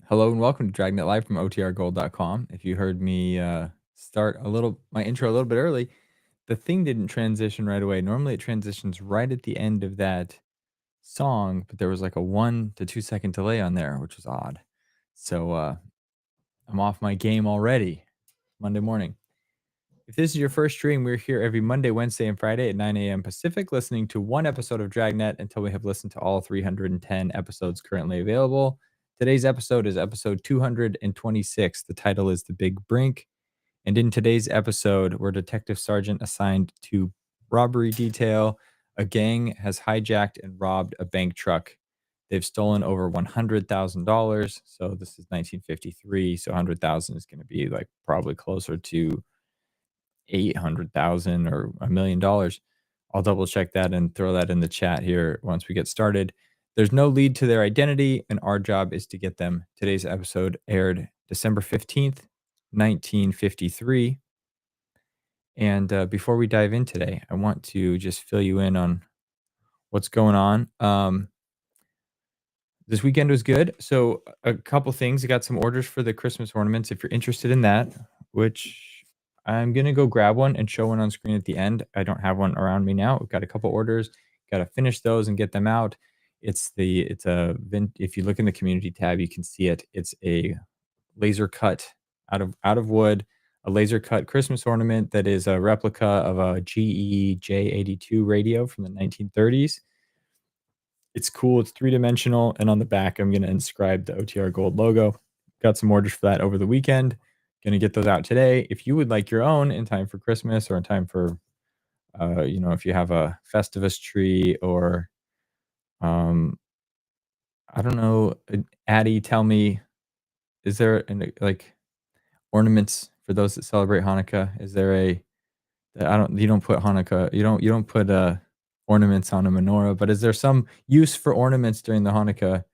Hello and welcome to Dragnet Live from OTRGold.com. If you heard me start my intro a little bit early, the thing didn't transition right away. Normally it transitions right at the end of that song, but there was like a 1 to 2 second delay on there, which was odd. So I'm off my game already. Monday morning. If this is your first stream, we're here every Monday, Wednesday, and Friday at 9 a.m. Pacific, listening to one episode of Dragnet until we have listened to all 310 episodes currently available. Today's episode is episode 226. The title is The Big Brink. And in today's episode, we're Detective Sergeant assigned to robbery detail. A gang has hijacked and robbed a bank truck. They've stolen over $100,000. So this is 1953. So 100,000 is going to be like probably closer to 800,000 or $1 million. I'll double check that and throw that in the chat here once we get started. There's no lead to their identity, and our job is to get them. Today's episode aired December 15th, 1953. And before we dive in today, I want to just fill you in on what's going on. This weekend was good. So a couple things. I got some orders for the Christmas ornaments. If you're interested in that, which I'm gonna go grab one and show one on screen at the end. I don't have one around me now. We've got a couple orders. Got to finish those and get them out. If you look in the community tab, you can see it. It's a laser cut out of wood, a laser cut Christmas ornament that is a replica of a GE J82 radio from the 1930s. It's cool. It's three-dimensional, and on the back, I'm gonna inscribe the OTR Gold logo. Got some orders for that over the weekend. Gonna get those out today. If you would like your own in time for Christmas or in time for, if you have a Festivus tree or, I don't know, Addie, tell me, is there ornaments for those that celebrate Hanukkah? Is there you don't put Hanukkah, you don't put ornaments on a menorah, but is there some use for ornaments during the Hanukkah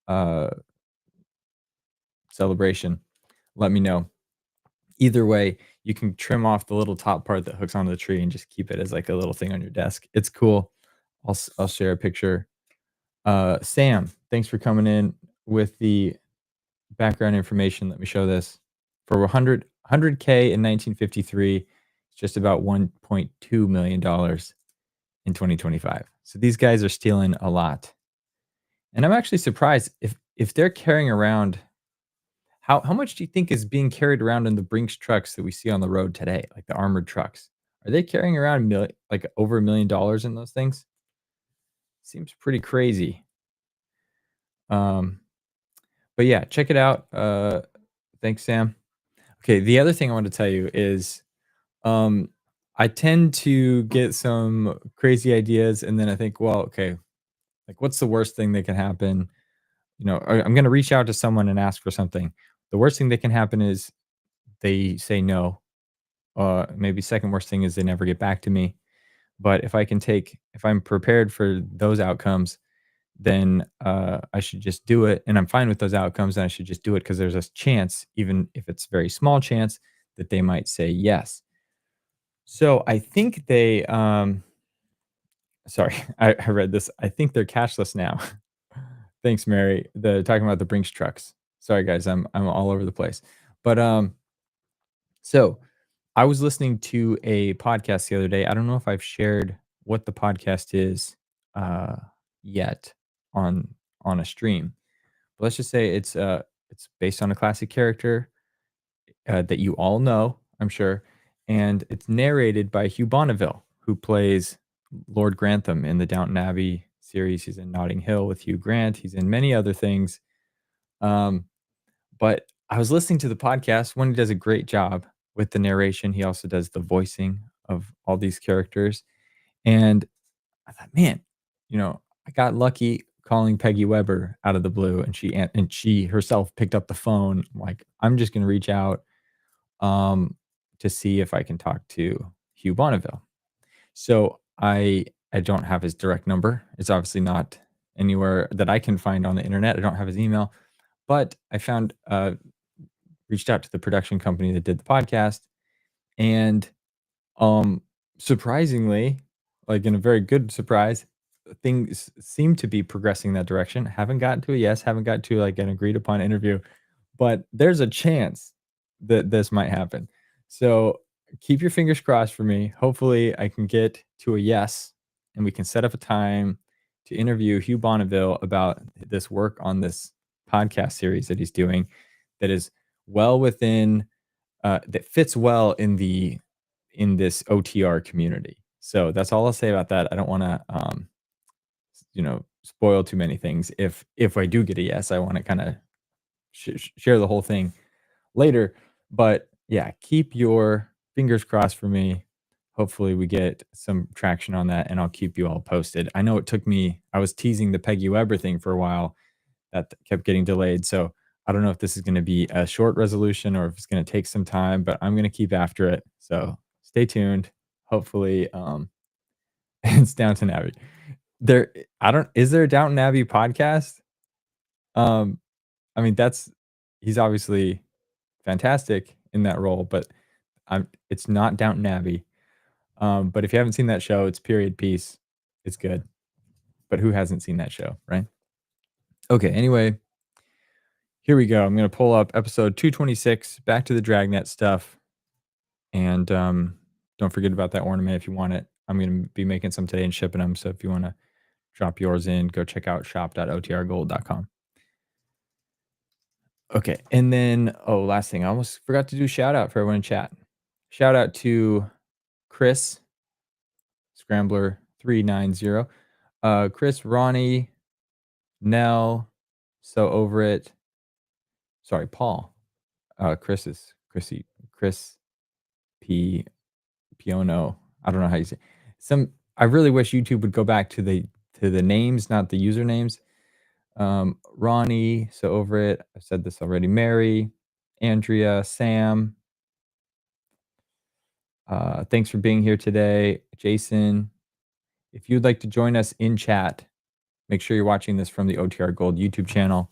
uh, celebration? Let me know. Either way, you can trim off the little top part that hooks onto the tree and just keep it as like a little thing on your desk. It's cool. I'll share a picture. Sam, thanks for coming in with the background information. Let me show this. For 100K in 1953, it's just about $1.2 million in 2025. So these guys are stealing a lot. And I'm actually surprised if they're carrying around, how much do you think is being carried around in the Brinks trucks that we see on the road today, like the armored trucks? Are they carrying around like over $1 million in those things? Seems pretty crazy. But yeah, check it out. Thanks, Sam. Okay, the other thing I want to tell you is, I tend to get some crazy ideas, and then I think, well, okay, like what's the worst thing that can happen? I'm going to reach out to someone and ask for something. The worst thing that can happen is they say no. Maybe second worst thing is they never get back to me. But if I'm prepared for those outcomes, then I should just do it. And I'm fine with those outcomes, and I should just do it because there's a chance, even if it's a very small chance, that they might say yes. So I think sorry, I read this. I think they're cashless now. Thanks, Mary. Talking about the Brinks trucks. Sorry, guys, I'm all over the place. But so I was listening to a podcast the other day. I don't know if I've shared what the podcast is yet on a stream. But let's just say it's based on a classic character that you all know, I'm sure, and it's narrated by Hugh Bonneville, who plays Lord Grantham in the Downton Abbey series. He's in Notting Hill with Hugh Grant. He's in many other things. But I was listening to the podcast. One, he does a great job with the narration. He also does the voicing of all these characters. And I thought, man, I got lucky calling Peggy Weber out of the blue, and she herself picked up the phone. I'm like, I'm just gonna reach out to see if I can talk to Hugh Bonneville. So I don't have his direct number. It's obviously not anywhere that I can find on the internet. I don't have his email, but I reached out to the production company that did the podcast, and surprisingly, like in a very good surprise, things seem to be progressing that direction. Haven't gotten to a yes, haven't got to like an agreed upon interview, but there's a chance that this might happen. So keep your fingers crossed for me. Hopefully, I can get to a yes and we can set up a time to interview Hugh Bonneville about this work on this podcast series that he's doing that is well within that fits well in this OTR community. So that's all I'll say about that. I don't want to spoil too many things. If I do get a yes, I want to kind of share the whole thing later. But yeah, keep your fingers crossed for me. Hopefully, we get some traction on that, and I'll keep you all posted. I know it took me. I was teasing the Peggy Weber thing for a while. That kept getting delayed. So I don't know if this is going to be a short resolution or if it's going to take some time, but I'm going to keep after it. So stay tuned. Hopefully, it's Downton Abbey. Is there a Downton Abbey podcast? Um, I mean, he's obviously fantastic in that role, but it's not Downton Abbey. But if you haven't seen that show, it's period piece. It's good. But who hasn't seen that show, right? Okay, anyway, here we go. I'm going to pull up episode 226, back to the Dragnet stuff. And don't forget about that ornament if you want it. I'm going to be making some today and shipping them. So if you want to drop yours in, go check out shop.otrgold.com. Okay. And then, last thing. I almost forgot to do shout out for everyone in chat. Shout out to Chris, Scrambler 390. Chris, Ronnie, Nell, So Over It. Sorry, Paul. Chris Piono. I don't know how you say I really wish YouTube would go back to the names, not the usernames. Ronnie, So Over It. I've said this already. Mary, Andrea, Sam. Thanks for being here today. Jason, if you'd like to join us in chat, make sure you're watching this from the OTR Gold YouTube channel.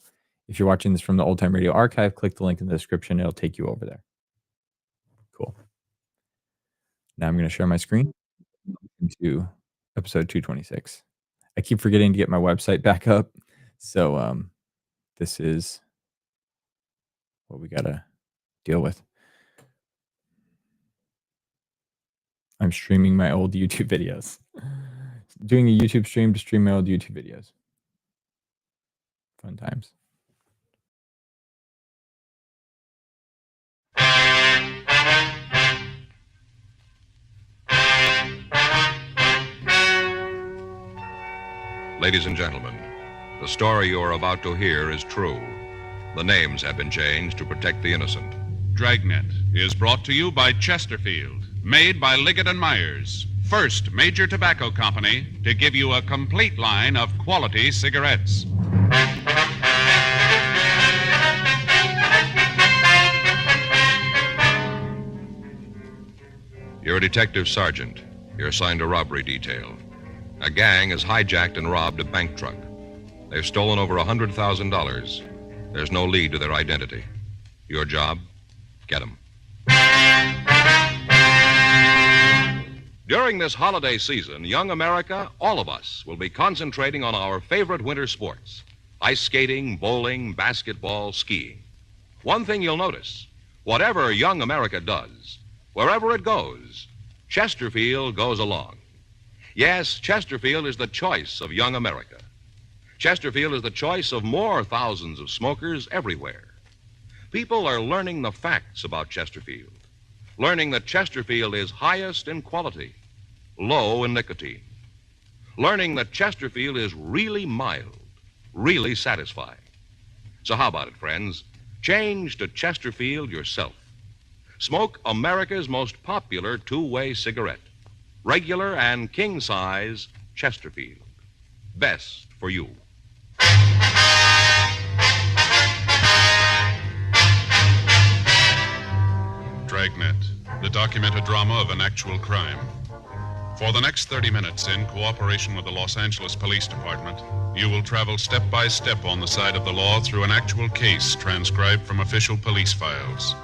If you're watching this from the Old Time Radio Archive, click the link in the description. It'll take you over there. Cool. Now I'm going to share my screen into episode 226. I keep forgetting to get my website back up. So this is what we got to deal with. I'm streaming my old YouTube videos. Doing a YouTube stream to stream my old YouTube videos. Fun times. Ladies and gentlemen, the story you are about to hear is true. The names have been changed to protect the innocent. Dragnet is brought to you by Chesterfield, made by Liggett & Myers, first major tobacco company to give you a complete line of quality cigarettes. You're a detective sergeant. You're assigned to robbery detail. A gang has hijacked and robbed a bank truck. They've stolen over $100,000. There's no lead to their identity. Your job? Get them. During this holiday season, young America, all of us, will be concentrating on our favorite winter sports: ice skating, bowling, basketball, skiing. One thing you'll notice: whatever young America does, wherever it goes, Chesterfield goes along. Yes, Chesterfield is the choice of young America. Chesterfield is the choice of more thousands of smokers everywhere. People are learning the facts about Chesterfield, learning that Chesterfield is highest in quality, low in nicotine, learning that Chesterfield is really mild, really satisfying. So how about it, friends? Change to Chesterfield yourself. Smoke America's most popular two-way cigarette. Regular and king-size Chesterfield. Best for you. Dragnet, the documented drama of an actual crime. For the next 30 minutes, in cooperation with the Los Angeles Police Department, you will travel step by step on the side of the law through an actual case transcribed from official police files.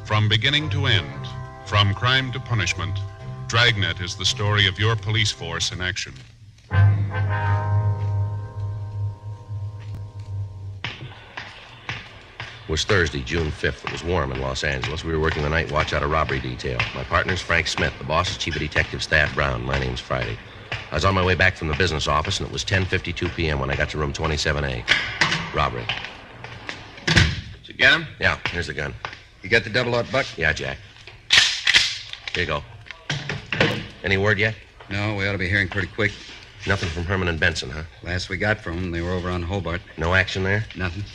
From beginning to end, from crime to punishment, Dragnet is the story of your police force in action. It was Thursday, June 5th. It was warm in Los Angeles. We were working the night watch out of robbery detail. My partner's Frank Smith. The boss is Chief of Detectives Thad Brown. My name's Friday. I was on my way back from the business office, and it was 10:52 p.m. when I got to room 27A. Robbery. Did you get him? Yeah, here's the gun. You got the double-aught buck? Yeah, Jack. Here you go. Any word yet? No, we ought to be hearing pretty quick. Nothing from Herman and Benson, huh? Last we got from them, they were over on Hobart. No action there? Nothing.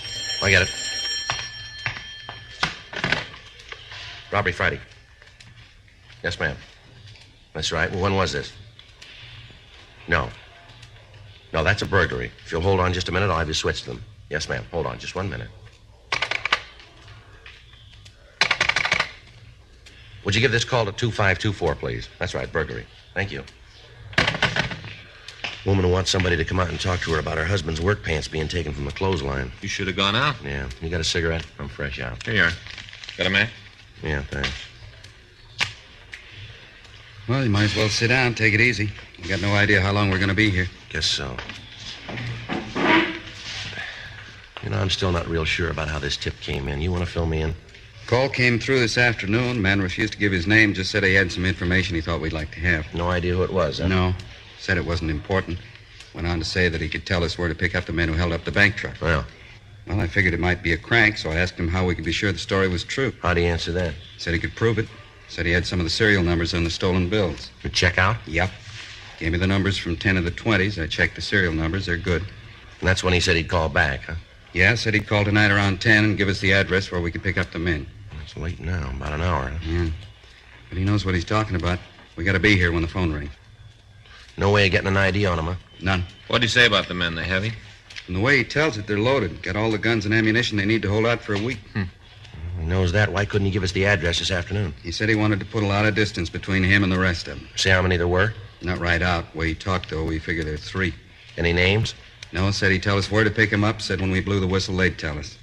I get it. Robbery Friday. Yes, ma'am. That's right. Well, when was this? No. No, that's a burglary. If you'll hold on just a minute, I'll have you switch them. Yes, ma'am. Hold on just 1 minute. Would you give this call to 2524, please? That's right, burglary. Thank you. Woman who wants somebody to come out and talk to her about her husband's work pants being taken from the clothesline. You should have gone out. Yeah. You got a cigarette? I'm fresh out. Here you are. Got a match? Yeah, thanks. Well, you might as well sit down. Take it easy. We got no idea how long we're going to be here. Guess so. You know, I'm still not real sure about how this tip came in. You want to fill me in? Call came through this afternoon. Man refused to give his name. Just said he had some information he thought we'd like to have. No idea who it was, huh? No. Said it wasn't important. Went on to say that he could tell us where to pick up the men who held up the bank truck. Well, I figured it might be a crank, so I asked him how we could be sure the story was true. how'd he answer that? Said he could prove it. Said he had some of the serial numbers on the stolen bills. You check out? Yep. Gave me the numbers from 10 of the 20s. I checked the serial numbers. They're good. And that's when he said he'd call back, huh? Yeah, said he'd call tonight around 10 and give us the address where we could pick up the men. It's late now, about an hour, huh? Yeah. But he knows what he's talking about. We got to be here when the phone rings. No way of getting an ID on him, huh? None. What'd he say about the men? They heavy? From the way he tells it, they're loaded. Got all the guns and ammunition they need to hold out for a week. He knows that. Why couldn't he give us the address this afternoon? He said he wanted to put a lot of distance between him and the rest of them. See how many there were? Not right out. The way he talked, though, we figure there are 3. Any names? No, said he'd tell us where to pick him up. Said when we blew the whistle, they'd tell us.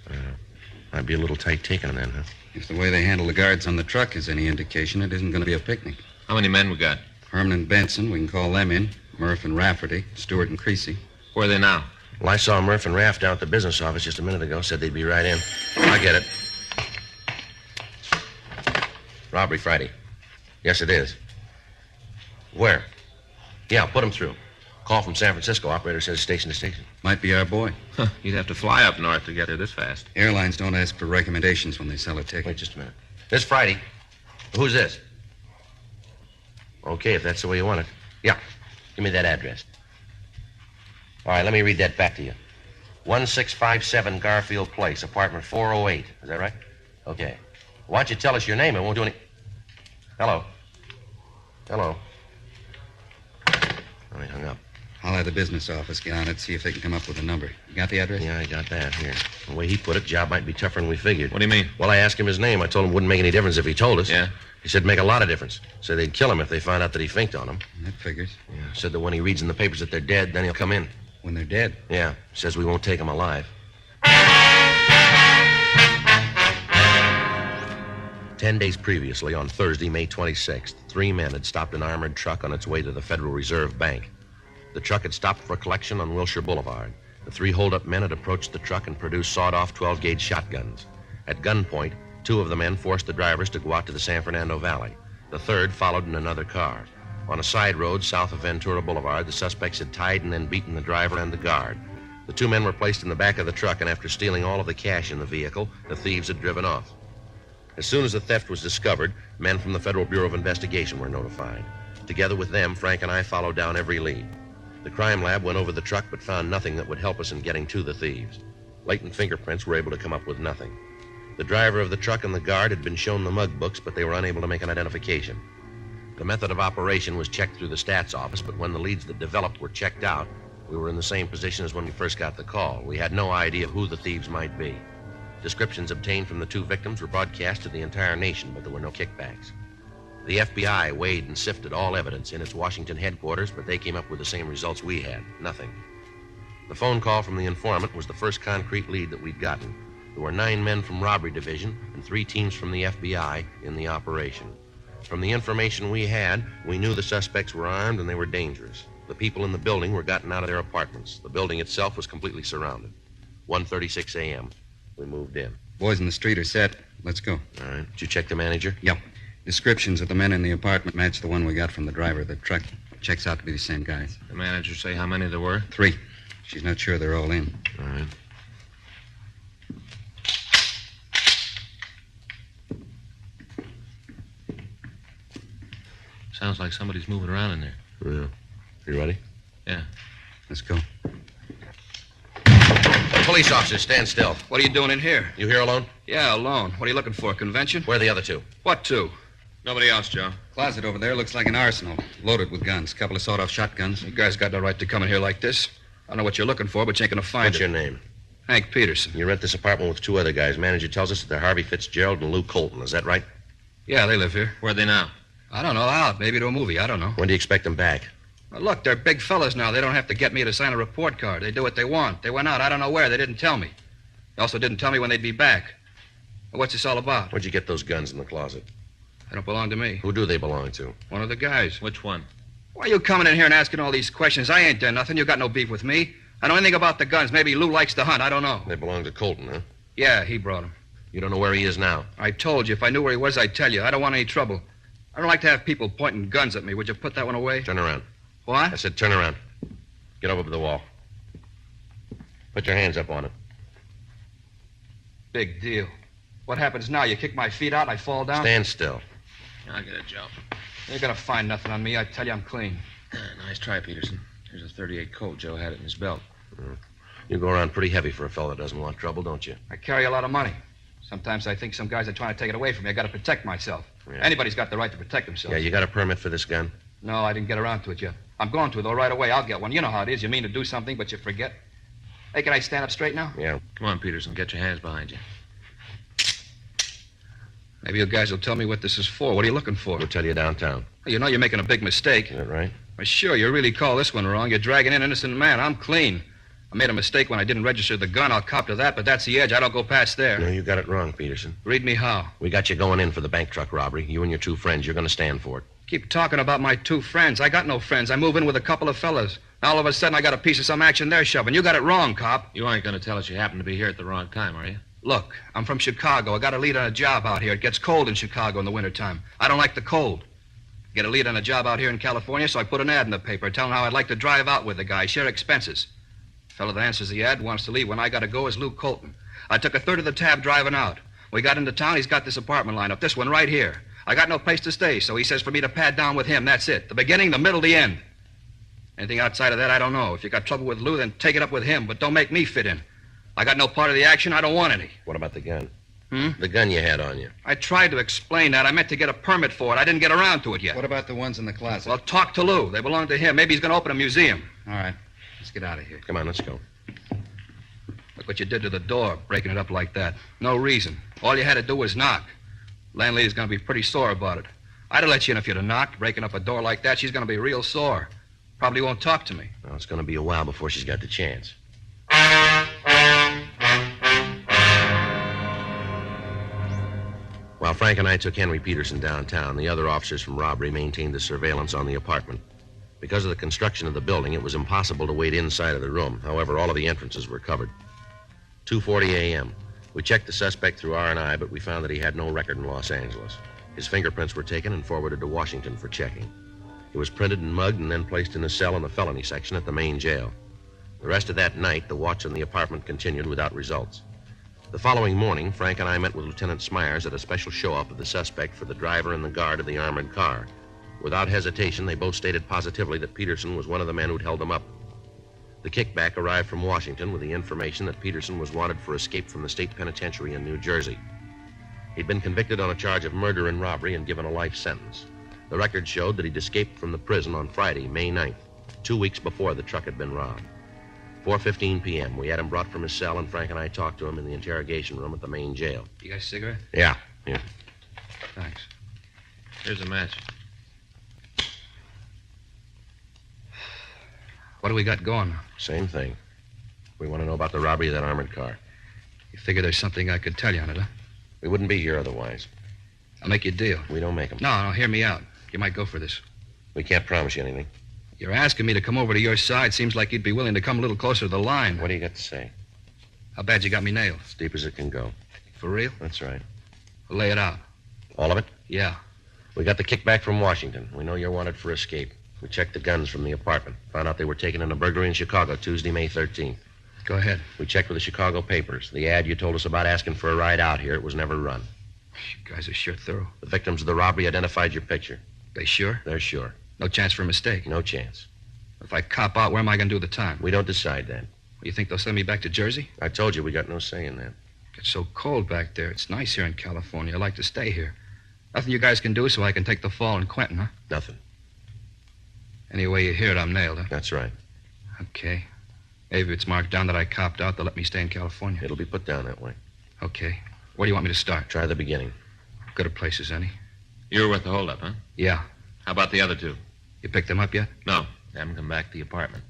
I'd be a little tight taking him then, huh? If the way they handle the guards on the truck is any indication, it isn't going to be a picnic. How many men we got? Herman and Benson, we can call them in. Murph and Rafferty, Stewart and Creasy. Where are they now? Well, I saw Murph and Raff down at the business office just a minute ago. Said they'd be right in. I get it. Robbery Friday. Yes, it is. Where? Yeah, put him through. Call from San Francisco. Operator says station to station. Might be our boy. Huh, you'd have to fly up north to get there this fast. Airlines don't ask for recommendations when they sell a ticket. Wait just a minute. This Friday. Who's this? Okay, if that's the way you want it. Yeah. Give me that address. All right, let me read that back to you. 1657 Garfield Place, apartment 408. Is that right? Okay. Why don't you tell us your name? It won't do any... Hello. Hello. Oh, he hung up. I'll have the business office get on it, see if they can come up with a number. You got the address? Yeah, I got that here. The way he put it, job might be tougher than we figured. What do you mean? Well, I asked him his name. I told him it wouldn't make any difference if he told us. Yeah? He said make a lot of difference. Said they'd kill him if they found out that he finked on them. That figures. Yeah. Said that when he reads in the papers that they're dead, then he'll come in. When they're dead. Yeah. Says we won't take him alive. 10 days previously, on Thursday, May 26th, 3 men had stopped an armored truck on its way to the Federal Reserve Bank. The truck had stopped for collection on Wilshire Boulevard. The 3 hold-up men had approached the truck and produced sawed-off 12-gauge shotguns. At gunpoint, 2 of the men forced the drivers to go out to the San Fernando Valley. The third followed in another car. On a side road south of Ventura Boulevard, the suspects had tied and then beaten the driver and the guard. The 2 men were placed in the back of the truck, and after stealing all of the cash in the vehicle, the thieves had driven off. As soon as the theft was discovered, men from the Federal Bureau of Investigation were notified. Together with them, Frank and I followed down every lead. The crime lab went over the truck but found nothing that would help us in getting to the thieves. Latent fingerprints were able to come up with nothing. The driver of the truck and the guard had been shown the mug books, but they were unable to make an identification. The method of operation was checked through the stats office, but when the leads that developed were checked out, we were in the same position as when we first got the call. We had no idea who the thieves might be. Descriptions obtained from the 2 victims were broadcast to the entire nation, but there were no kickbacks. The FBI weighed and sifted all evidence in its Washington headquarters, but they came up with the same results we had. Nothing. The phone call from the informant was the first concrete lead that we'd gotten. There were 9 men from Robbery Division and 3 teams from the FBI in the operation. From the information we had, we knew the suspects were armed and they were dangerous. The people in the building were gotten out of their apartments. The building itself was completely surrounded. 1:36 a.m. We moved in. Boys in the street are set. Let's go. All right. Did you check the manager? Yep. Descriptions of the men in the apartment match the one we got from the driver of the truck. Checks out to be the same guys. The manager say how many there were? 3. She's not sure they're all in. All right. Sounds like somebody's moving around in there. Yeah. You ready? Yeah. Let's go. Police officers, stand still. What are you doing in here? You here alone? Yeah, alone. What are you looking for, convention? Where are the other 2? What two? Nobody else, Joe. Closet over there looks like an arsenal. Loaded with guns. Couple of sawed-off shotguns. You guys got no right to come in here like this. I don't know what you're looking for, but you ain't gonna find What's it. your name? Hank Peterson. You rent this apartment with 2 other guys. Manager tells us that they're Harvey Fitzgerald and Lou Colton. Is that right? Yeah, they live here. Where are they now? I don't know, out. Maybe to a movie. I don't know. When do you expect them back? Well, look, they're big fellas now. They don't have to get me to sign a report card. They do what they want. They went out. I don't know where. They didn't tell me. They also didn't tell me when they'd be back. Well, what's this all about? Where'd you get those guns in the closet? They don't belong to me. Who do they belong to? One of the guys. Which one? Why are you coming in here and asking all these questions? I ain't done nothing. You got no beef with me. I know anything about the guns. Maybe Lou likes to hunt. I don't know. They belong to Colton, huh? Yeah, he brought them. You don't know where he is now? I told you. If I knew where he was, I'd tell you. I don't want any trouble. I don't like to have people pointing guns at me. Would you put that one away? Turn around. What? I said turn around. Get over to the wall. Put your hands up on it. Big deal. What happens now? You kick my feet out and I fall down? Stand still. I'll get it, Joe. You ain't gonna find nothing on me. I tell you, I'm clean. Nice try, Peterson. Here's a .38 Colt. Joe had it in his belt. You go around pretty heavy for a fellow that doesn't want trouble, don't you? I carry a lot of money. Sometimes I think some guys are trying to take it away from me. I gotta protect myself. Yeah. Anybody's got the right to protect themselves. Yeah, you got a permit for this gun? No, I didn't get around to it yet. I'm going to, though, right away. I'll get one. You know how it is. You mean to do something, but you forget. Hey, can I stand up straight now? Yeah. Come on, Peterson. Get your hands behind you. Maybe you guys will tell me what this is for. What are you looking for? We'll tell you downtown. You know you're making a big mistake. Is that right? Well, sure, you really call this one wrong. You're dragging in an innocent man. I'm clean. I made a mistake when I didn't register the gun. I'll cop to that, but that's the edge. I don't go past there. No, you got it wrong, Peterson. Read me how. We got you going in for the bank truck robbery. You and your 2 friends, you're going to stand for it. Keep talking about my 2 friends. I got no friends. I move in with a couple of fellas. Now, all of a sudden, I got a piece of some action they're shoving. You got it wrong, cop. You aren't going to tell us you happen to be here at the wrong time, are you? Look, I'm from Chicago. I got a lead on a job out here. It gets cold in Chicago in the wintertime. I don't like the cold. Get a lead on a job out here in California, so I put an ad in the paper telling how I'd like to drive out with the guy, share expenses. The fellow that answers the ad wants to leave when I got to go is Lou Colton. I took a third of the tab driving out. We got into town. He's got this apartment lined up, this one right here. I got no place to stay, so he says for me to pad down with him. That's it. The beginning, the middle, the end. Anything outside of that, I don't know. If you got trouble with Lou, then take it up with him, but don't make me fit in. I got no part of the action. I don't want any. What about the gun? Hmm? The gun you had on you. I tried to explain that. I meant to get a permit for it. I didn't get around to it yet. What about the ones in the closet? Well, talk to Lou. They belong to him. Maybe he's going to open a museum. All right. Let's get out of here. Come on, let's go. Look what you did to the door, breaking it up like that. No reason. All you had to do was knock. Landlady's going to be pretty sore about it. I'd have let you in if you'd have knocked. Breaking up a door like that, she's going to be real sore. Probably won't talk to me. Well, it's going to be a while before she's got the chance. While Frank and I took Henry Peterson downtown, the other officers from robbery maintained the surveillance on the apartment. Because of the construction of the building, it was impossible to wait inside of the room. However, all of the entrances were covered. 2:40 a.m. We checked the suspect through R&I, but we found that he had no record in Los Angeles. His fingerprints were taken and forwarded to Washington for checking. He was printed and mugged and then placed in a cell in the felony section at the main jail. The rest of that night, the watch on the apartment continued without results. The following morning, Frank and I met with Lieutenant Smyers at a special show-up of the suspect for the driver and the guard of the armored car. Without hesitation, they both stated positively that Peterson was one of the men who'd held them up. The kickback arrived from Washington with the information that Peterson was wanted for escape from the state penitentiary in New Jersey. He'd been convicted on a charge of murder and robbery and given a life sentence. The record showed that he'd escaped from the prison on Friday, May 9th, 2 weeks before the truck had been robbed. 4:15 p.m. We had him brought from his cell, and Frank and I talked to him in the interrogation room at the main jail. You got a cigarette? Yeah. Here. Thanks. Here's a match. What do we got going? Same thing. We want to know about the robbery of that armored car. You figure there's something I could tell you on it, huh? We wouldn't be here otherwise. I'll make you a deal. We don't make them. No, hear me out. You might go for this. We can't promise you anything. You're asking me to come over to your side. Seems like you'd be willing to come a little closer to the line. What do you got to say? How bad you got me nailed? As deep as it can go. For real? That's right. Lay it out. All of it? Yeah. We got the kickback from Washington. We know you're wanted for escape. We checked the guns from the apartment. Found out they were taken in a burglary in Chicago Tuesday, May 13th. Go ahead. We checked with the Chicago papers. The ad you told us about asking for a ride out here, it was never run. You guys are sure thorough. The victims of the robbery identified your picture. They sure? They're sure. No chance for a mistake? No chance. If I cop out, where am I going to do the time? We don't decide that. You think they'll send me back to Jersey? I told you we got no say in that. It's so cold back there. It's nice here in California. I like to stay here. Nothing you guys can do so I can take the fall in Quentin, huh? Nothing. Anyway you hear it, I'm nailed, huh? That's right. Okay. Maybe if it's marked down that I copped out, they'll let me stay in California. It'll be put down that way. Okay. Where do you want me to start? Try the beginning. Good at places, any? You were with the holdup, huh? Yeah. How about the other two? You picked them up yet? No. They haven't come back to the apartment.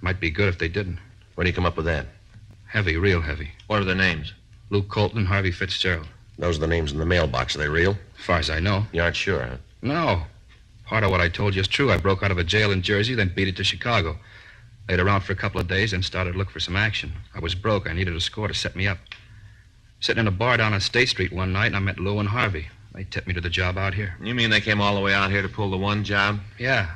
Might be good if they didn't. Where do you come up with that? Heavy, real heavy. What are their names? Luke Colton and Harvey Fitzgerald. Those are the names in the mailbox. Are they real? As far as I know. You aren't sure, huh? No. Part of what I told you is true. I broke out of a jail in Jersey, then beat it to Chicago. Laid around for a couple of days, then started to look for some action. I was broke. I needed a score to set me up. Sitting in a bar down on State Street one night, and I met Lou and Harvey. They tipped me to the job out here. You mean they came all the way out here to pull the one job? Yeah.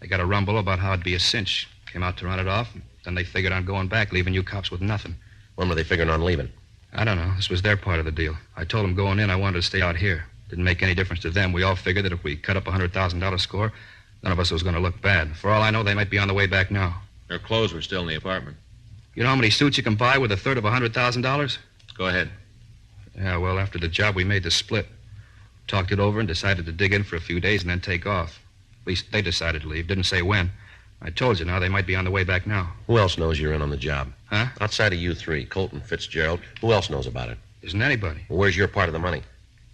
They got a rumble about how it'd be a cinch. Came out to run it off. Then they figured on going back, leaving you cops with nothing. When were they figuring on leaving? I don't know. This was their part of the deal. I told them going in I wanted to stay out here. Didn't make any difference to them. We all figured that if we cut up a $100,000 score, none of us was going to look bad. For all I know, they might be on the way back now. Their clothes were still in the apartment. You know how many suits you can buy with a third of $100,000? Go ahead. Yeah, well, after the job, we made the split. Talked it over and decided to dig in for a few days and then take off. At least they decided to leave. Didn't say when. I told you now, they might be on the way back now. Who else knows you're in on the job? Huh? Outside of you three, Colton, Fitzgerald, who else knows about it? Isn't anybody. Well, where's your part of the money?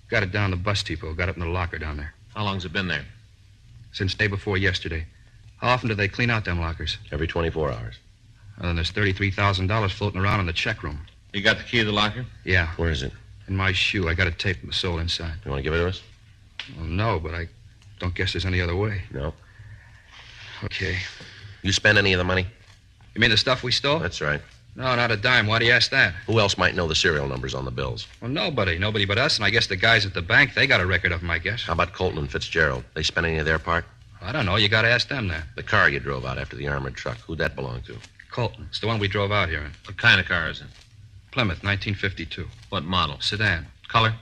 Got it down the bus depot. Got it in the locker down there. How long's it been there? Since day before yesterday. How often do they clean out them lockers? Every 24 hours. Well, then there's $33,000 floating around in the check room. You got the key to the locker? Yeah, Where is it? in my shoe. I got it taped with the sole inside. You want to give it to us? Well, no, but I don't guess there's any other way. No. Okay. You spend any of the money? You mean the stuff we stole? That's right. No, not a dime. Why do you ask that? Who else might know the serial numbers on the bills? Well, nobody. Nobody but us, and I guess the guys at the bank, they got a record of them, I guess. How about Colton and Fitzgerald? They spend any of their part? I don't know. You got to ask them that. The car you drove out after the armored truck, who'd that belong to? Colton. It's the one we drove out here in. What kind of car is it? Plymouth, 1952. What model? Sedan. Color?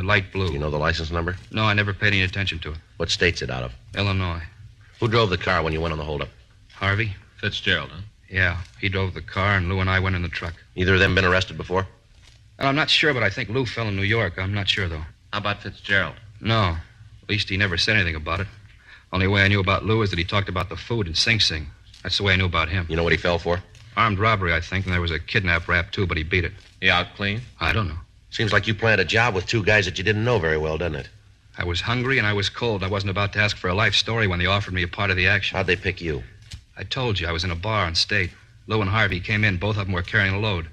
Light blue. Do you know the license number? No, I never paid any attention to it. What state's it out of? Illinois. Who drove the car when you went on the holdup? Harvey? Fitzgerald, huh? Yeah, he drove the car, and Lou and I went in the truck. Either of them been arrested before? Well, I'm not sure, but I think Lou fell in New York. I'm not sure, though. How about Fitzgerald? No. At least he never said anything about it. Only way I knew about Lou is that he talked about the food in Sing Sing. That's the way I knew about him. You know what he fell for? Armed robbery, I think, and there was a kidnap rap, too, but he beat it. He out clean? I don't know. Seems like you planned a job with two guys that you didn't know very well, doesn't it? I was hungry and I was cold. I wasn't about to ask for a life story when they offered me a part of the action. How'd they pick you? I told you, I was in a bar on State. Lou and Harvey came in. Both of them were carrying a load.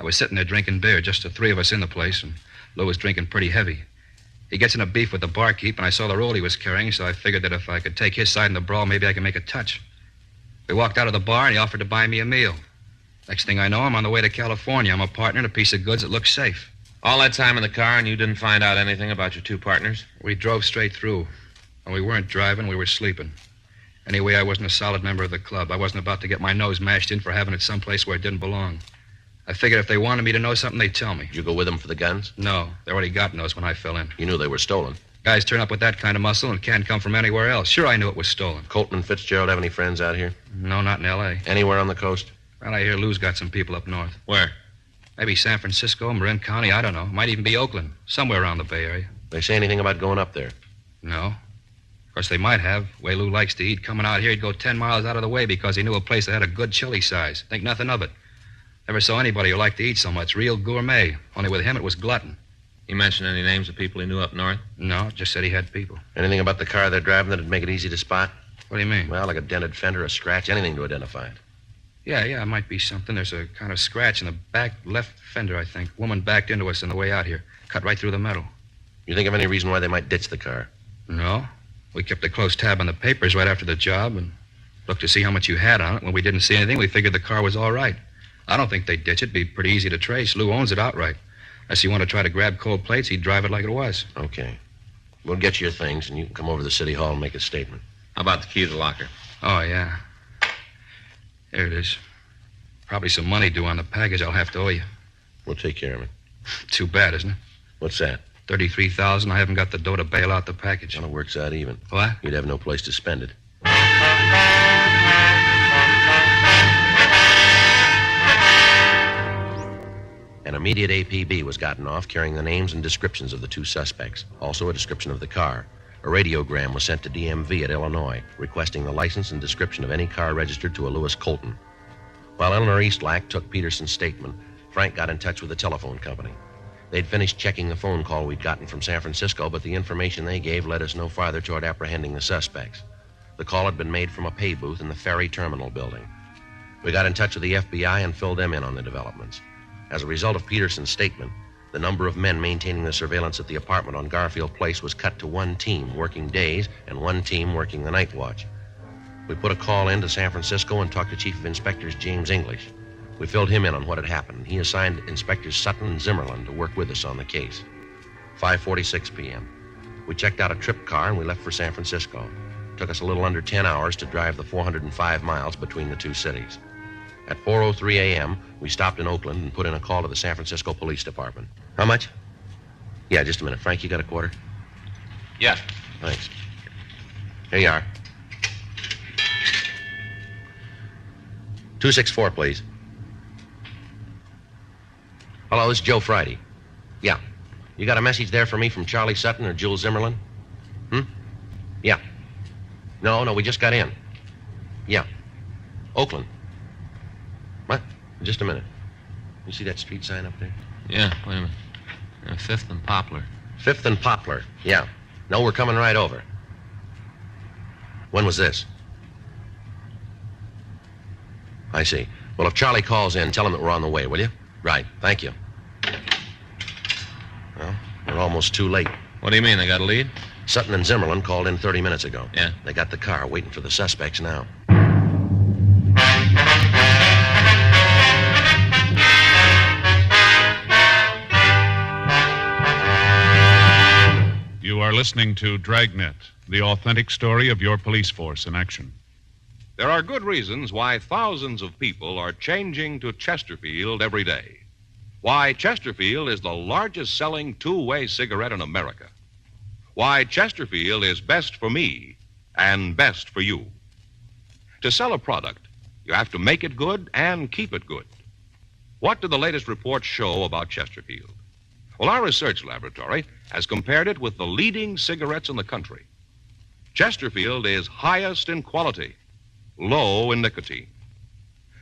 I was sitting there drinking beer, just the three of us in the place, and Lou was drinking pretty heavy. He gets in a beef with the barkeep, and I saw the roll he was carrying, so I figured that if I could take his side in the brawl, maybe I could make a touch. We walked out of the bar, and he offered to buy me a meal. Next thing I know, I'm on the way to California. I'm a partner in a piece of goods that looks safe. All that time in the car and you didn't find out anything about your two partners? We drove straight through. When we weren't driving, we were sleeping. Anyway, I wasn't a solid member of the club. I wasn't about to get my nose mashed in for having it someplace where it didn't belong. I figured if they wanted me to know something, they'd tell me. Did you go with them for the guns? No, they already got those when I fell in. You knew they were stolen. Guys turn up with that kind of muscle and can't come from anywhere else. Sure, I knew it was stolen. Colton and Fitzgerald have any friends out here? No, not in L.A. Anywhere on the coast? Well, I hear Lou's got some people up north. Where? Maybe San Francisco, Marin County, I don't know. Might even be Oakland. Somewhere around the Bay Area. They say anything about going up there? No. Of course, they might have. The way Lou likes to eat, coming out here, he'd go 10 miles out of the way because he knew a place that had a good chili size. Think nothing of it. Never saw anybody who liked to eat so much. Real gourmet. Only with him, it was glutton. He mentioned any names of people he knew up north? No, just said he had people. Anything about the car they're driving that'd make it easy to spot? What do you mean? Well, like a dented fender, a scratch, anything to identify it. Yeah, it might be something. There's a kind of scratch in the back left fender, I think. Woman backed into us on the way out here. Cut right through the metal. You think of any reason why they might ditch the car? No. We kept a close tab on the papers right after the job and looked to see how much you had on it. When we didn't see anything, we figured the car was all right. I don't think they'd ditch it. It'd be pretty easy to trace. Lou owns it outright. Unless you want to try to grab cold plates, he'd drive it like it was. Okay. We'll get your things, and you can come over to the city hall and make a statement. How about the key to the locker? Oh, yeah. There it is. Probably some money due on the package I'll have to owe you. We'll take care of it. Too bad, isn't it? What's that? $33,000. I haven't got the dough to bail out the package. Well, it works out even. What? You'd have no place to spend it. An immediate APB was gotten off carrying the names and descriptions of the two suspects, also a description of the car. A radiogram was sent to DMV at Illinois, requesting the license and description of any car registered to a Lewis Colton. While Eleanor Eastlack took Peterson's statement, Frank got in touch with the telephone company. They'd finished checking the phone call we'd gotten from San Francisco, but the information they gave led us no farther toward apprehending the suspects. The call had been made from a pay booth in the ferry terminal building. We got in touch with the FBI and filled them in on the developments. As a result of Peterson's statement, the number of men maintaining the surveillance at the apartment on Garfield Place was cut to one team working days and one team working the night watch. We put a call in to San Francisco and talked to Chief of Inspectors James English. We filled him in on what had happened. He assigned Inspectors Sutton and Zimmerlin to work with us on the case. 5:46 p.m. We checked out a trip car and we left for San Francisco. It took us a little under 10 hours to drive the 405 miles between the two cities. At 4:03 a.m., we stopped in Oakland and put in a call to the San Francisco Police Department. How much? Yeah, just a minute. Frank, you got a quarter? Yeah. Thanks. Here you are. 264, please. Hello, this is Joe Friday. Yeah. You got a message there for me from Charlie Sutton or Jules Zimmerlin? Yeah. No, we just got in. Yeah. Oakland. What? Just a minute. You see that street sign up there? Yeah, wait a minute. 5th and Poplar. 5th and Poplar. Yeah. No, we're coming right over. When was this? I see. Well, if Charlie calls in, tell him that we're on the way, will you? Right. Thank you. Well, we're almost too late. What do you mean, they got a lead? Sutton and Zimmerlin called in 30 minutes ago. Yeah. They got the car waiting for the suspects now. You are listening to Dragnet, the authentic story of your police force in action. There are good reasons why thousands of people are changing to Chesterfield every day. Why Chesterfield is the largest selling two-way cigarette in America. Why Chesterfield is best for me and best for you. To sell a product, you have to make it good and keep it good. What do the latest reports show about Chesterfield? Well, our research laboratory has compared it with the leading cigarettes in the country. Chesterfield is highest in quality, low in nicotine.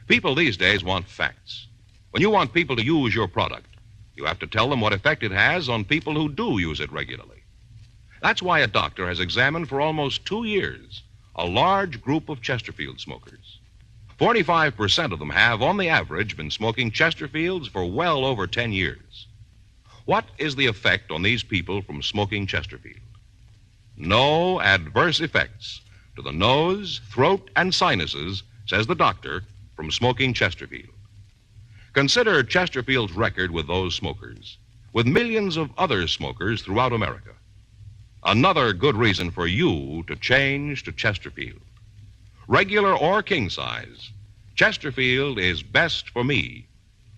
People these days want facts. When you want people to use your product, you have to tell them what effect it has on people who do use it regularly. That's why a doctor has examined for almost 2 years a large group of Chesterfield smokers. 45% of them have, on the average, been smoking Chesterfields for well over 10 years. What is the effect on these people from smoking Chesterfield? No adverse effects to the nose, throat, and sinuses, says the doctor, from smoking Chesterfield. Consider Chesterfield's record with those smokers, with millions of other smokers throughout America. Another good reason for you to change to Chesterfield. Regular or king size, Chesterfield is best for me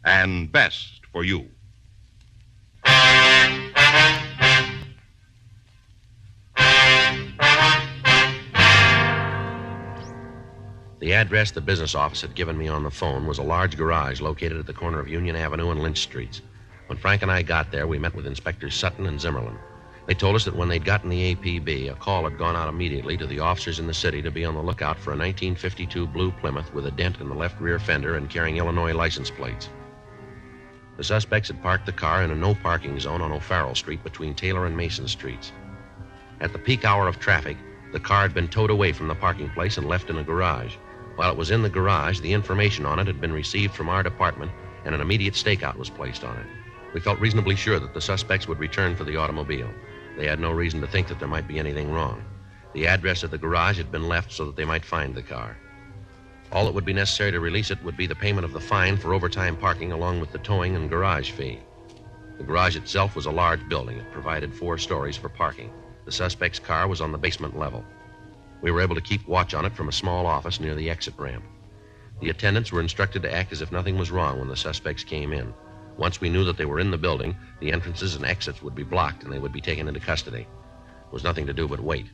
and best for you. The address the business office had given me on the phone was a large garage located at the corner of Union Avenue and Lynch Streets. When Frank and I got there, we met with Inspectors Sutton and Zimmerlin. They told us that when they'd gotten the APB, a call had gone out immediately to the officers in the city to be on the lookout for a 1952 blue Plymouth with a dent in the left rear fender and carrying Illinois license plates. The suspects had parked the car in a no-parking zone on O'Farrell Street between Taylor and Mason Streets. At the peak hour of traffic, the car had been towed away from the parking place and left in a garage. While it was in the garage, the information on it had been received from our department, and an immediate stakeout was placed on it. We felt reasonably sure that the suspects would return for the automobile. They had no reason to think that there might be anything wrong. The address of the garage had been left so that they might find the car. All that would be necessary to release it would be the payment of the fine for overtime parking along with the towing and garage fee. The garage itself was a large building. It provided 4 stories for parking. The suspect's car was on the basement level. We were able to keep watch on it from a small office near the exit ramp. The attendants were instructed to act as if nothing was wrong when the suspects came in. Once we knew that they were in the building, the entrances and exits would be blocked and they would be taken into custody. There was nothing to do but wait.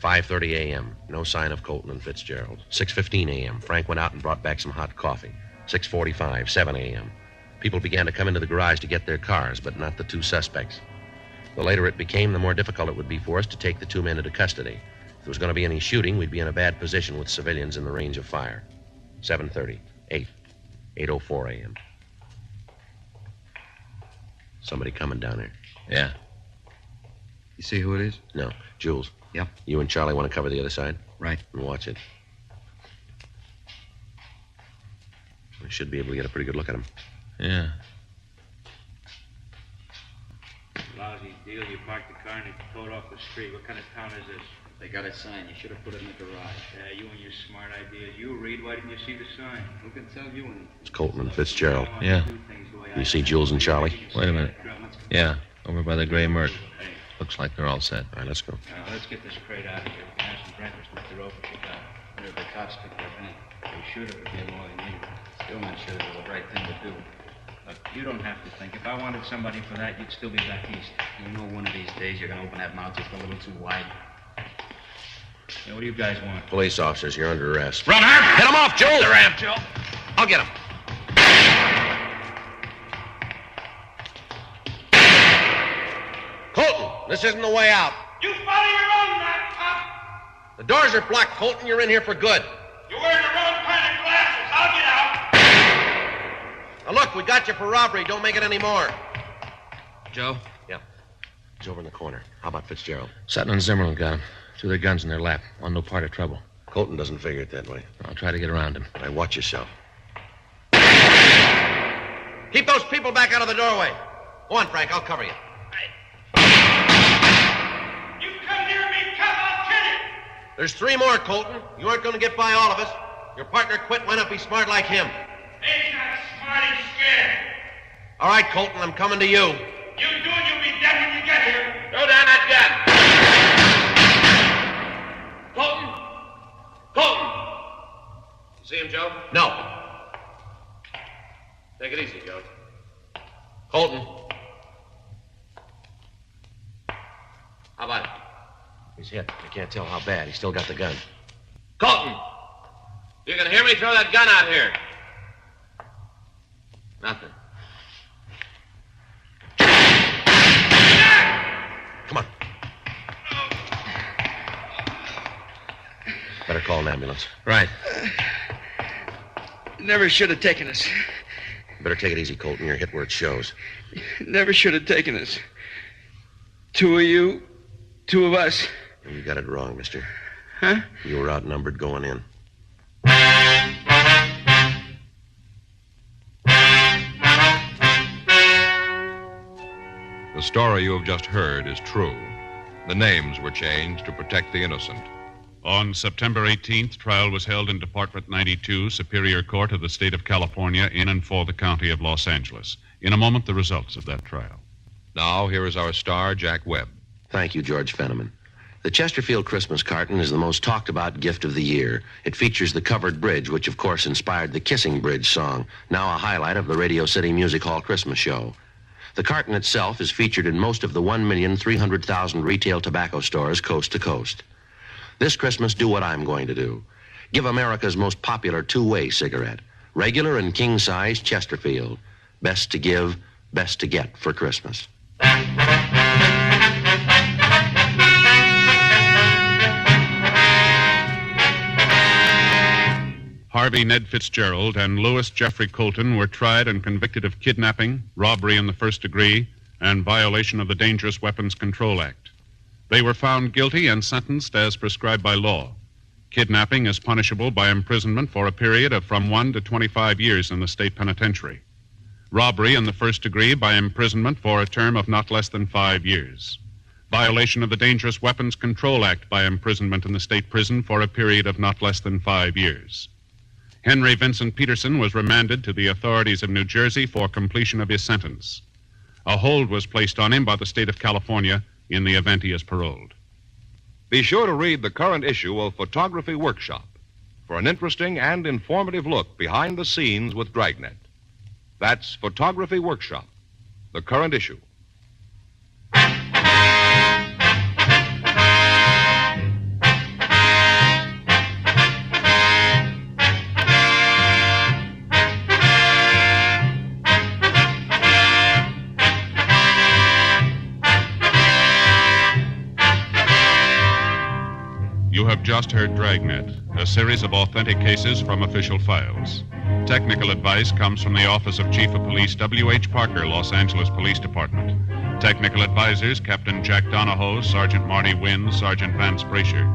5:30 a.m., no sign of Colton and Fitzgerald. 6:15 a.m., Frank went out and brought back some hot coffee. 6:45, 7 a.m. People began to come into the garage to get their cars, but not the 2 suspects. The later it became, the more difficult it would be for us to take the 2 men into custody. If there was going to be any shooting, we'd be in a bad position with civilians in the range of fire. 7:30, 8, 8:04 a.m. Somebody coming down here. Yeah. You see who it is? No. Jules. Yep. You and Charlie want to cover the other side? Right. And watch it. We should be able to get a pretty good look at him. Yeah. Lousy deal. You parked the car and you towed off the street. What kind of town is this? They got a sign. You should have put it in the garage. Yeah, you and your smart ideas. You read. Why didn't you see the sign? Who can tell you anything? It's Colton and Fitzgerald. Yeah. You see Jules and Charlie? Wait a minute. Yeah, over by the gray Merc. Looks like they're all set. All right, let's go. Now, let's get this crate out of here. We can have some breakfast with the rope if you got. Wonder if the cops picked up any. They should have, if they more than you. Still not sure it was the right thing to do. Look, you don't have to think. If I wanted somebody for that, you'd still be back east. You know one of these days you're gonna open that mouth just a little too wide. Yeah, what do you guys want? Police officers, you're under arrest. Run, Herb! Hit him off, Jules! The ramp, Joe. I'll get him. Colton, this isn't the way out. You follow your own map, Pop. The doors are blocked, Colton. You're in here for good. You're wearing the wrong kind of glasses. I'll get out. Now, look, we got you for robbery. Don't make it any more. Joe? Yeah. He's over in the corner. How about Fitzgerald? Sutton and Zimmerman got him. 2 of their guns in their lap. On no part of trouble. Colton doesn't figure it that way. I'll try to get around him. All right, watch yourself. Keep those people back out of the doorway. Go on, Frank. I'll cover you. You come near me, Cub, I'll kill you. There's 3 more, Colton. You aren't going to get by all of us. Your partner quit. Why not be smart like him? He's not smart, he's scared. All right, Colton, I'm coming to you. You do and you'll be dead when you get here. Throw down that gun. Colton! Colton! You see him, Joe? No. Take it easy, Joe. Colton. How about it? He's hit. I can't tell how bad. He's still got the gun. Colton! You can hear me? Throw that gun out here. Nothing. Come on. Better call an ambulance. Right. Never should have taken us. Better take it easy, Colton. You're hit where it shows. Never should have taken us. 2 of you, 2 of us. You got it wrong, mister. Huh? You were outnumbered going in. The story you have just heard is true. The names were changed to protect the innocent. On September 18th, trial was held in Department 92, Superior Court of the State of California, in and for the County of Los Angeles. In a moment, the results of that trial. Now, here is our star, Jack Webb. Thank you, George Fenneman. The Chesterfield Christmas carton is the most talked about gift of the year. It features the covered bridge, which of course inspired the Kissing Bridge song, now a highlight of the Radio City Music Hall Christmas show. The carton itself is featured in most of the 1,300,000 retail tobacco stores coast to coast. This Christmas, do what I'm going to do. Give America's most popular 2-way cigarette, regular and king-size Chesterfield. Best to give, best to get for Christmas. Harvey Ned Fitzgerald and Louis Jeffrey Colton were tried and convicted of kidnapping, robbery in the first degree, and violation of the Dangerous Weapons Control Act. They were found guilty and sentenced as prescribed by law. Kidnapping is punishable by imprisonment for a period of from 1 to 25 years in the state penitentiary. Robbery in the first degree by imprisonment for a term of not less than 5 years. Violation of the Dangerous Weapons Control Act by imprisonment in the state prison for a period of not less than 5 years. Henry Vincent Peterson was remanded to the authorities of New Jersey for completion of his sentence. A hold was placed on him by the state of California in the event he is paroled. Be sure to read the current issue of Photography Workshop for an interesting and informative look behind the scenes with Dragnet. That's Photography Workshop, the current issue. You have just heard Dragnet, a series of authentic cases from official files. Technical advice comes from the Office of Chief of Police W.H. Parker, Los Angeles Police Department. Technical advisors, Captain Jack Donahoe, Sergeant Marty Wynn, Sergeant Vance Frazier.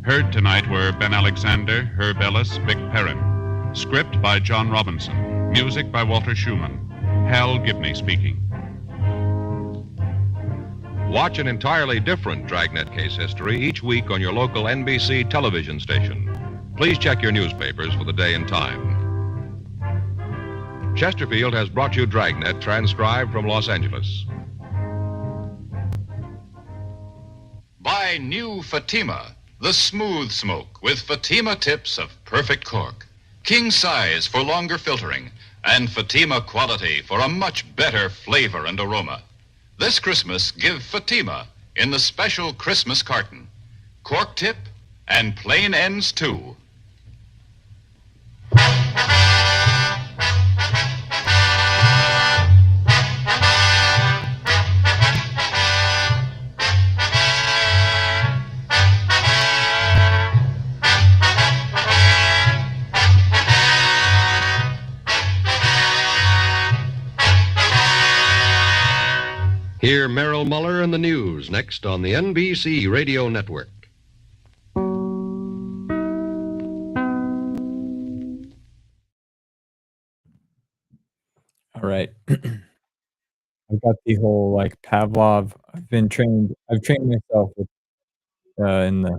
Heard tonight were Ben Alexander, Herb Ellis, Vic Perrin. Script by John Robinson. Music by Walter Schumann. Hal Gibney speaking. Watch an entirely different Dragnet case history each week on your local NBC television station. Please check your newspapers for the day and time. Chesterfield has brought you Dragnet, transcribed from Los Angeles. Buy new Fatima, the smooth smoke with Fatima tips of perfect cork. King size for longer filtering, and Fatima quality for a much better flavor and aroma. This Christmas, give Fatima in the special Christmas carton. Cork tip and plain ends, too. Hear Merrill Muller and the news next on the NBC Radio Network. All right. I've got the whole like Pavlov. I've trained myself with, in the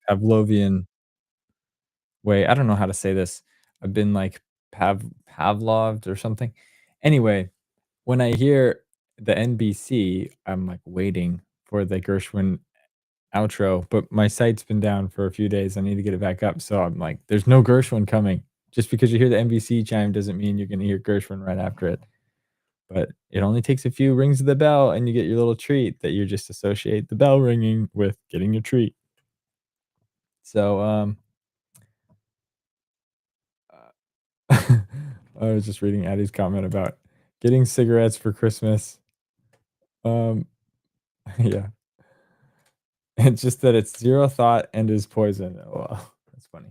Pavlovian way. I don't know how to say this. I've been like Pavloved or something. Anyway, when I hear the NBC, I'm like waiting for the Gershwin outro, but my site's been down for a few days. I need to get it back up. So I'm like, there's no Gershwin coming. Just because you hear the NBC chime doesn't mean you're going to hear Gershwin right after it. But it only takes a few rings of the bell and you get your little treat that you just associate the bell ringing with getting your treat. So, I was just reading Addie's comment about getting cigarettes for Christmas. Yeah. It's just that it's zero thought and is poison. Oh, wow. That's funny.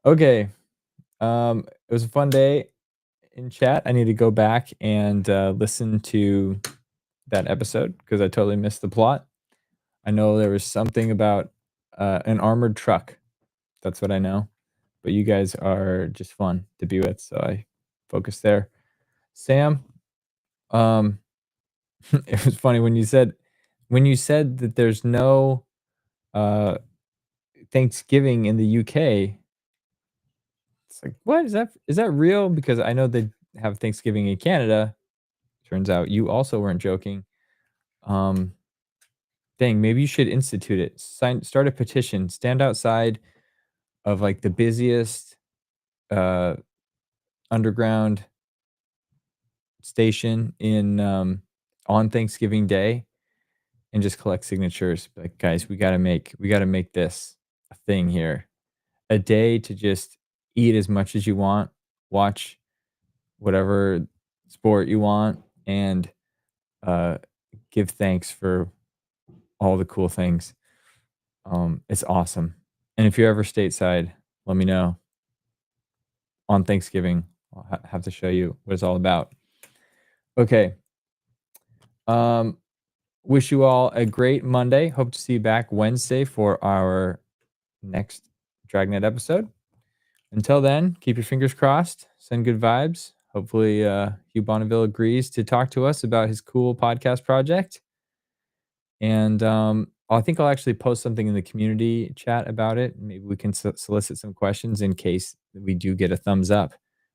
Okay. It was a fun day in chat. I need to go back and listen to that episode because I totally missed the plot. I know there was something about an armored truck. That's what I know. But you guys are just fun to be with, so I focus there. Sam, it was funny when you said that there's no Thanksgiving in the UK. It's like, what is that real? Because I know they have Thanksgiving in Canada. Turns out you also weren't joking. Dang, maybe you should institute it. Start a petition. Stand outside of like the busiest underground station in on Thanksgiving Day and just collect signatures. Like, guys, we gotta make this a thing here. A day to just eat as much as you want, watch whatever sport you want, and give thanks for all the cool things. It's awesome. And if you're ever stateside, let me know. On Thanksgiving, I'll have to show you what it's all about. Okay. Wish you all a great Monday. Hope to see you back Wednesday for our next Dragnet episode. Until then, keep your fingers crossed. Send good vibes. Hopefully, Hugh Bonneville agrees to talk to us about his cool podcast project. And I think I'll actually post something in the community chat about it. Maybe we can solicit some questions in case we do get a thumbs up.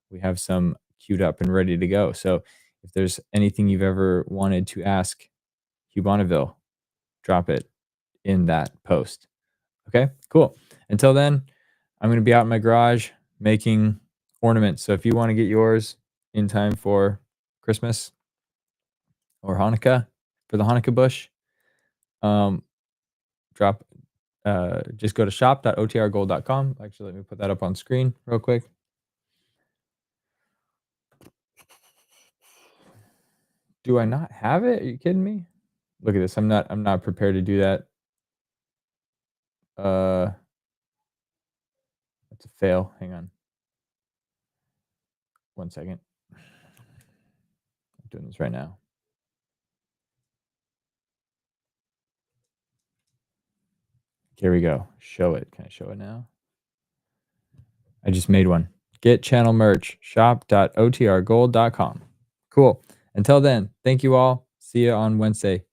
We have some queued up and ready to go. So If there's anything you've ever wanted to ask Hugh Bonneville, drop it in that post. Okay, cool. Until then, I'm going to be out in my garage making ornaments. So if you want to get yours in time for Christmas or Hanukkah, for the Hanukkah bush, drop just go to shop.otrgold.com. Actually, let me put that up on screen real quick. Do I not have it? Are you kidding me? Look at this. I'm not prepared to do that. That's a fail. Hang on. 1 second. I'm doing this right now. Here we go. Show it. Can I show it now? I just made one. Get channel merch. Shop.otrgold.com. Cool. Until then, thank you all. See you on Wednesday.